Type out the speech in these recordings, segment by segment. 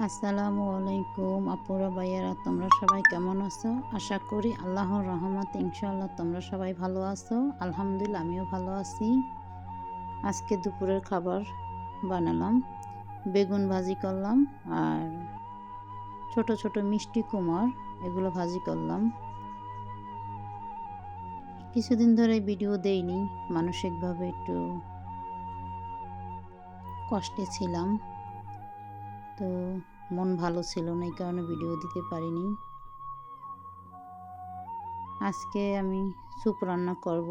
আসসালামু আলাইকুম আপুরা ভাইয়ারা, তোমরা সবাই কেমন আছো? আশা করি আল্লাহর রহমতে ইনশাআল্লাহ তোমরা সবাই ভালো আছো। আলহামদুলিল্লাহ আমিও ভালো আছি। আজকে দুপুরের খাবার বানালাম, বেগুন ভাজি করলাম আর ছোট ছোট মিষ্টি কুমড় এগুলো ভাজি করলাম। কিছুদিন ধরে ভিডিও দেইনি, মানসিকভাবে একটু কষ্টে ছিলাম, তো মন ভালো ছিল না, এই কারণে ভিডিও দিতে পারিনি। আজকে আমি স্যুপ রান্না করব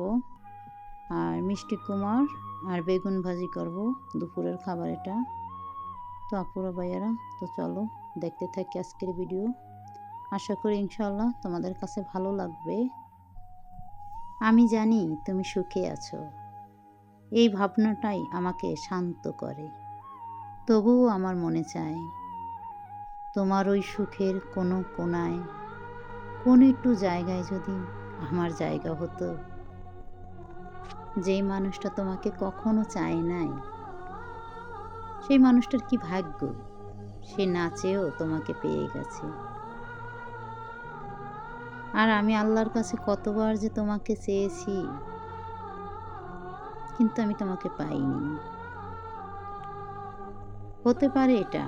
আর মিষ্টি কুমড় আর বেগুন ভাজি করব দুপুরের খাবার এটা। তো আপুরা ভাইয়ারা, তো চলো দেখতে থাকি আজকের ভিডিও। আশা করি ইনশাআল্লাহ তোমাদের কাছে ভালো লাগবে। আমি জানি তুমি সুখে আছো, এই ভাবনাটাই আমাকে শান্ত করে। তবুও আমার মনে চায় তোমার ওই সুখের কোনো কোনায়, কোনো একটু জায়গায় যদি আমার জায়গা হতো। যেই মানুষটা তোমাকে কখনো চায় নাই, সেই মানুষটার কি ভাগ্য, সে না চেয়েও তোমাকে পেয়ে গেছে। আর আমি আল্লাহর কাছে কতবার যে তোমাকে চেয়েছি, কিন্তু আমি তোমাকে পাইনি। হতে পারে এটা,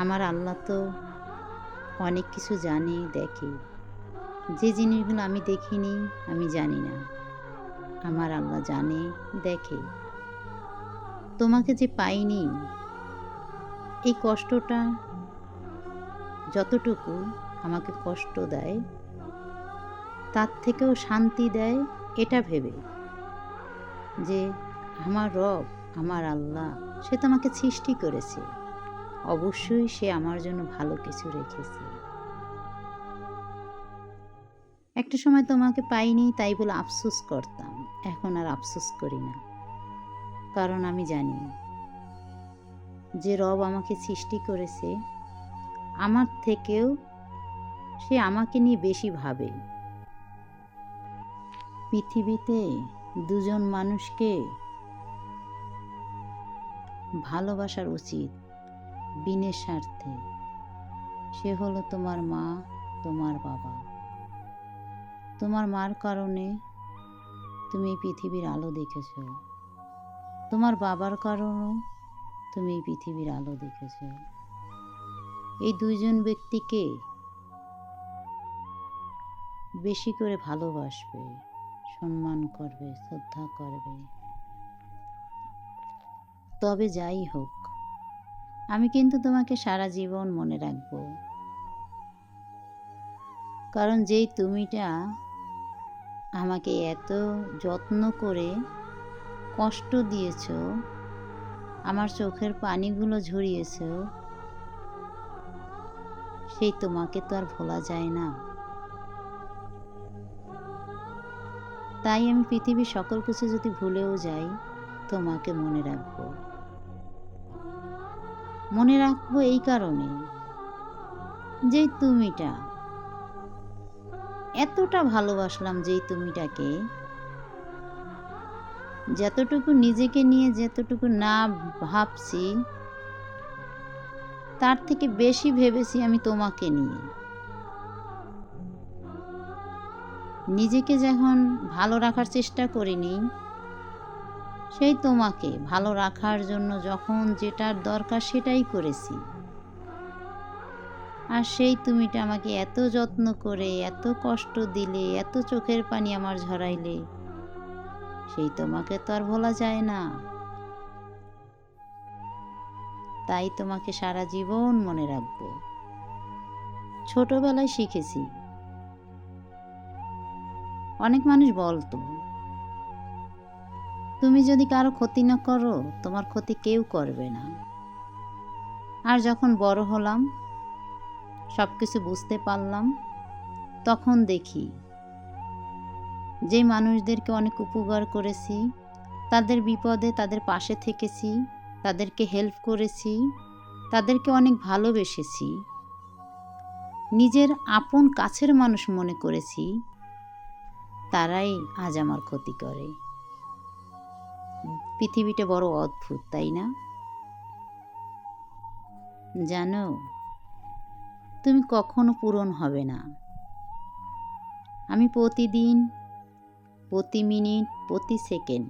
আমার আল্লাহ তো অনেক কিছু জানে, দেখে। যে জিনিসগুলো আমি দেখিনি, আমি জানি না, আমার আল্লাহ জানে, দেখে। তোমাকে যে পাইনি, এই কষ্টটা যতটুকু আমাকে কষ্ট দেয়, তার থেকেও শান্তি দেয় এটা ভেবে যে আমার রব, আমার আল্লাহ, সে তো আমাকে সৃষ্টি করেছে, অবশ্যই সে আমার জন্য ভালো কিছু রেখেছে। একটা সময় তোমাকে পাইনি তাই বলে আফসোস করতাম, এখন আর আফসোস করি না। কারণ আমি জানি যে রব আমাকে সৃষ্টি করেছে, আমার থেকেও সে আমাকে নিয়ে বেশি ভাবে। পৃথিবীতে দুজন মানুষকে ভালোবাসার উচিত বিনে স্বার্থে। সে হলো তোমার মা, তোমার বাবা। তোমার মার কারণে তুমি এই পৃথিবীর আলো দেখেছ, তোমার বাবার কারণেও তুমি এই পৃথিবীর আলো দেখেছ। এই দুইজন ব্যক্তিকে বেশি করে ভালোবাসবে, সম্মান করবে, শ্রদ্ধা করবে। তবে যাই হোক, আমি কিন্তু তোমাকে সারা জীবন মনে রাখবো। কারণ যেই তুমিটা আমাকে এত যত্ন করে কষ্ট দিয়েছ, আমার চোখের পানিগুলো ঝরিয়েছ, সেই তোমাকে তো আর ভোলা যায় না। তাই আমি পৃথিবীর সকল কিছু যদি ভুলেও যাই, তোমাকে মনে রাখবো। মনে রাখবো এই কারণে যে তুমিটা এতটা ভালোবাসলাম, যেই তুমিটাকে যতটুকু নিজেকে নিয়ে যতটুকু না ভাবছি, তার থেকে বেশি ভেবেছি আমি তোমাকে নিয়ে। নিজেকে যখন ভালো রাখার চেষ্টা করিনি, সেই তোমাকে ভালো রাখার জন্য যখন যেটার দরকার সেটাই করেছি। আর সেই তুমিটা আমাকে এত যত্ন করে, এত কষ্ট দিলে, এত চোখের পানি আমার ঝরাইলে, সেই তোমাকে তো আর ভোলা যায় না। তাই তোমাকে সারা জীবন মনে রাখবো। ছোটবেলায় শিখেছি, অনেক মানুষ বলতো তুমি যদি কারো ক্ষতি না করো, তোমার ক্ষতি কেউ করবে না। আর যখন বড় হলাম, সব কিছু বুঝতে পারলাম, তখন দেখি যে মানুষদেরকে অনেক উপকার করেছি, তাদের বিপদে তাদের পাশে থেকেছি, তাদেরকে হেল্প করেছি, তাদেরকে অনেক ভালোবেসেছি, নিজের আপন কাছের মানুষ মনে করেছি, তারাই আজ আমার ক্ষতি করে। পৃথিবীটা বড় অদ্ভুত, তাই না? জানো, তুমি কখনো পূরণ হবে না। আমি প্রতিদিন, প্রতি মিনিট, প্রতি সেকেন্ড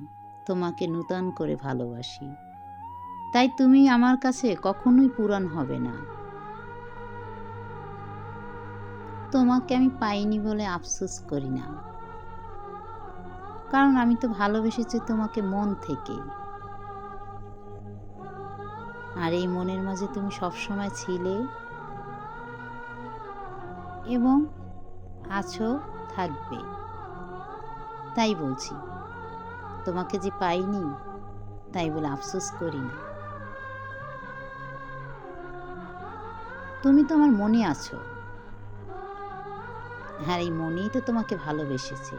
তোমাকে নূতন করে ভালোবাসি। তাই তুমি আমার কাছে কখনোই পূরণ হবে না। তোমাকে আমি পাইনি বলে আফসোস করি না, কারণ আমি তো ভালোবেসেছি তোমাকে মন থেকে। আর এই মনের মাঝে তুমি সবসময় ছিলে এবং আছো, থাকবে। তাই বলছি, তোমাকে যে পাইনি তাই বলে আফসোস করি না। তুমি তো আমার মনে আছো, হ্যাঁ, এই মনেই তো তোমাকে ভালোবেসেছে।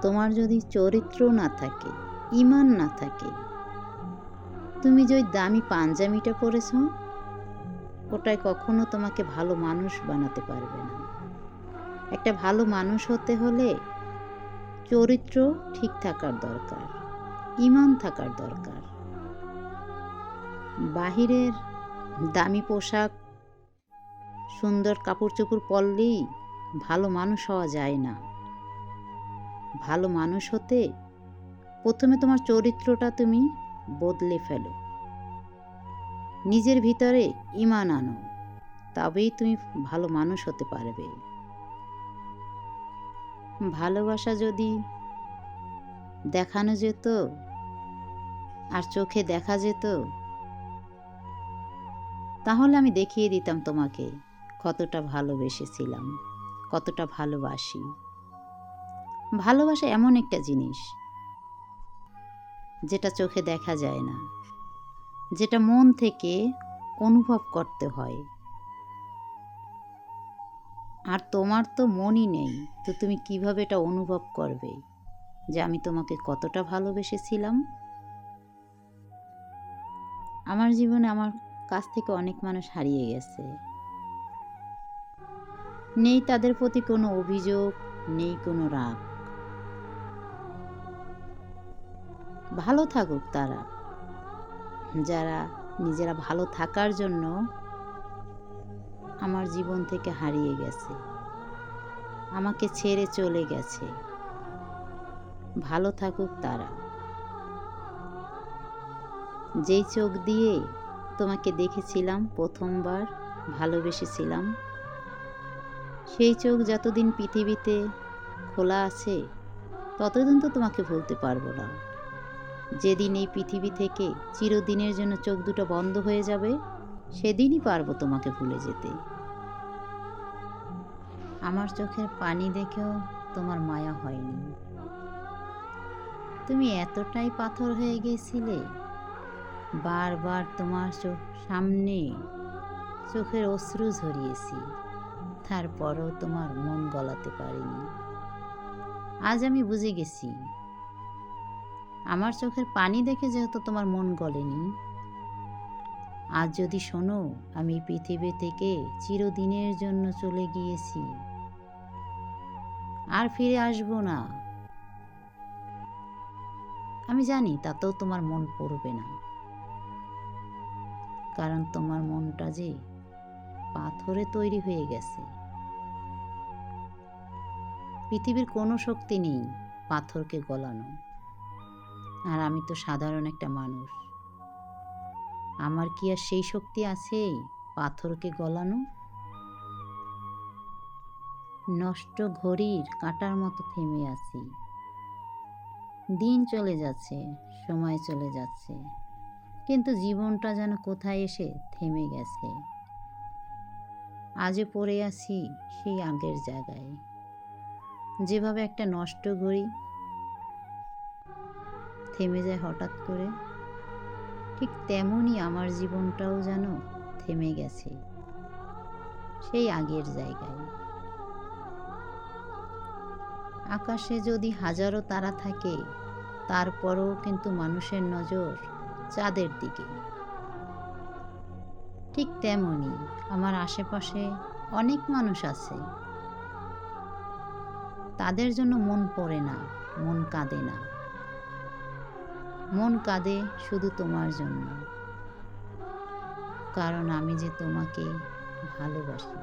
তোমার যদি চরিত্র না থাকে, ঈমান না থাকে, তুমি যে ওই দামি পাঞ্জাবিটা পরেছ, ওটাই কখনো তোমাকে ভালো মানুষ বানাতে পারবে না। একটা ভালো মানুষ হতে হলে চরিত্র ঠিক থাকার দরকার, ঈমান থাকার দরকার। বাহিরের দামি পোশাক, সুন্দর কাপড় চোপড় পরলেই ভালো মানুষ হওয়া যায় না। ভালো মানুষ হতে প্রথমে তোমার চরিত্রটা তুমি বদলে ফেলো, নিজের ভিতরে ঈমান আনো, তবেই তুমি ভালো মানুষ হতে পারবে। ভালোবাসা যদি দেখানো যেত আর চোখে দেখা যেত, তাহলে আমি দেখিয়ে দিতাম তোমাকে কতটা ভালোবেসেছিলাম, কতটা ভালোবাসি। ভালোবাসা এমন একটা জিনিস যেটা চোখে দেখা যায় না, যেটা মন থেকে অনুভব করতে হয়। আর তোমার তো মনই নেই, তো তুমি কিভাবে এটা অনুভব করবে যে আমি তোমাকে কতটা ভালোবেসেছিলাম? আমার জীবনে আমার কাছ থেকে অনেক মানুষ হারিয়ে গেছে, নেই তাদের প্রতি কোনো অভিযোগ, নেই কোনো রাগ। ভালো থাকুক তারা, যারা নিজেরা ভালো থাকার জন্য আমার জীবন থেকে হারিয়ে গেছে, আমাকে ছেড়ে চলে গেছে। ভালো থাকুক তারা। যেই চোখ দিয়ে তোমাকে দেখেছিলাম প্রথমবার, ভালোবেসেছিলাম, সেই চোখ যতদিন পৃথিবীতে খোলা আছে ততদিন তো তোমাকে ভুলতে পারবো না। যেদিন এই পৃথিবী থেকে চিরদিনের জন্য চোখ দুটো বন্ধ হয়ে যাবে, সেদিনই পারবো তোমাকে ভুলে যেতে। আমার চোখের পানি দেখেও তোমার মায়া হয়নি। তুমি এতটাই পাথর হয়ে গেছিলে, বারবার তোমার সামনে চোখের অশ্রু ঝরিয়েছি, তারপরও তোমার মন গলাতে পারিনি। আজ আমি বুঝে গেছি, আমার চোখের পানি দেখে যেহেতু তোমার মন গলেনি, আজ যদি শোনো আমি পৃথিবী থেকে চিরদিনের জন্য চলে গিয়েছি, আর ফিরে আসবো না, আমি জানি তাতেও তোমার মন পড়বে না, কারণ তোমার মনটা যে পাথরে তৈরি হয়ে গেছে। পৃথিবীর কোনো শক্তি নেই পাথরকে গলানো। আর আমি তো সাধারণ একটা মানুষ, আমার কি আর সেই শক্তি আছে পাথরকে গলানো? নষ্ট ঘড়ির কাঁটার মতো থেমে আছি। দিন চলে যাচ্ছে, সময় চলে যাচ্ছে, কিন্তু জীবনটা যেন কোথায় এসে থেমে গেছে। আজও পড়ে আছি সেই আগের জায়গায়। যেভাবে একটা নষ্ট ঘড়ি থেমে যায় হঠাৎ করে, ঠিক তেমনই আমার জীবনটাও যেন থেমে গেছে সেই আগের জায়গায়। আকাশে যদি হাজারো তারা থাকে, তারপরও কিন্তু মানুষের নজর চাঁদের দিকে। ঠিক তেমনই আমার আশেপাশে অনেক মানুষ আছে, তাদের জন্য মন পড়ে না, মন কাঁদে না। মন কাঁদে শুধু তোমার জন্য, কারণ আমি যে তোমাকে ভালোবাসি।